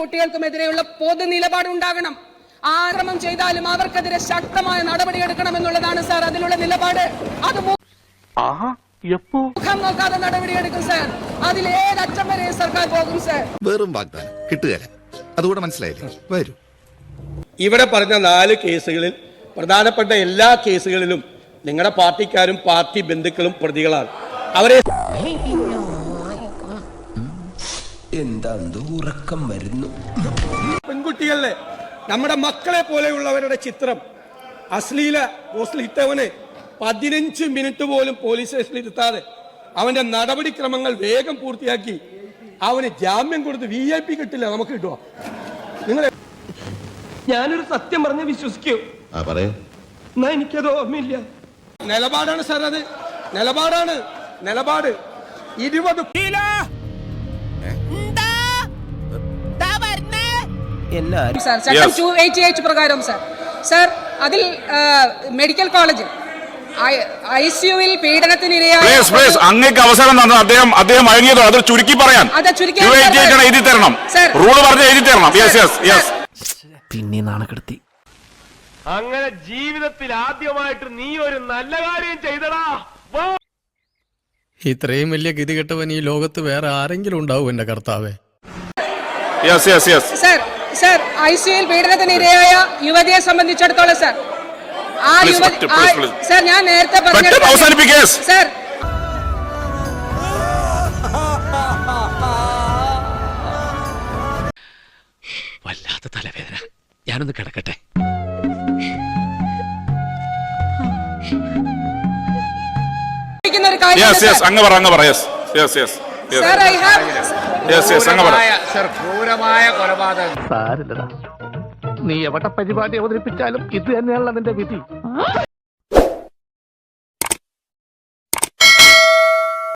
കുട്ടികൾക്കുമെതിരെയുള്ള പൊതു നിലപാടുണ്ടാകണം. ആക്രമണം ചെയ്താലും അവർക്കെതിരെ ശക്തമായ നടപടിയെടുക്കണമെന്നുള്ളതാണ് സാർ അതിലുള്ള നിലപാട്. അത് മുഖം നോക്കാതെ നടപടിയെടുക്കും സാർ. അതിലേതറ്റം വരെ സർക്കാർ പോകും സാർ. വെറും വാഗ്ദാനം കിട്ടുകയില്ല. അതുകൂടെ മനസ്സിലായില്ലേ? വരൂ. ഇവിടെ പറഞ്ഞ 4 കേസുകളിൽ പ്രധാനപ്പെട്ട എല്ലാ കേസുകളിലും നിങ്ങളുടെ പാർട്ടിക്കാരും പാർട്ടി ബന്ധുക്കളും പ്രതികളാണ്. അവരെ എന്താ ഉറക്കം വരുന്നു. പെൺകുട്ടികളിലെ നമ്മുടെ മക്കളെ പോലെയുള്ളവരുടെ ചിത്രം അശ്ലീല പോസ്റ്റിൽ ഇട്ടവന് 15 മിനിറ്റ് പോലും പോലീസ് സ്റ്റേഷനിൽ ഇരുത്താതെ അവന്റെ നടപടിക്രമങ്ങൾ വേഗം പൂർത്തിയാക്കി അവന് ജാമ്യം കൊടുത്ത് VIP കിട്ടില്ല, നമുക്ക് കിട്ടുക. നിങ്ങൾ ഞാനൊരു സത്യം പറഞ്ഞ് വിശ്വസിക്കൂ. എന്നാ എനിക്കത് ഓർമ്മയില്ല. നിലപാടാണ് സാർ, അത് നിലപാടാണ്. നിലപാട് 20 സെക്ഷൻ 288 പ്രകാരം സാർ അതിൽ മെഡിക്കൽ കോളേജിൽ ICUവിൽ പീഡനത്തിനിരയായ അങ്ങേക്ക് അവസരം തന്നു. അദ്ദേഹം വഴങ്ങിയതോ അത് ചുരുക്കി പറയാൻ എഴുതി തരണം. റൂള് പറഞ്ഞ് എഴുതി തരണം. പിന്നെ നാണക്കെടുത്തി. അങ്ങനെ ജീവിതത്തിൽ ആദ്യമായിട്ട് നീ ഒരു നല്ല കാര്യം ചെയ്തടാ. ഇത്രയും വലിയ ഗതികെട്ടവൻ ഈ ലോകത്ത് വേറെ ആരെങ്കിലും ഉണ്ടാവും എന്റെ കർത്താവേ. സാർ ICUവിൽ പീഡനത്തിനിരയായ യുവതിയെ സംബന്ധിച്ചിടത്തോളം സാർ സാർ ഞാൻ നേരത്തെ പറഞ്ഞു സാർ വല്ലാത്ത തലവേദന. ഞാനൊന്ന് കിടക്കട്ടെ. ക്രൂരമായ കൊലപാതകം. നീ എവിടെ പരിപാടി അവതരിപ്പിച്ചാലും ഇത് തന്നെയാണല്ലോ നിന്റെ വിധി.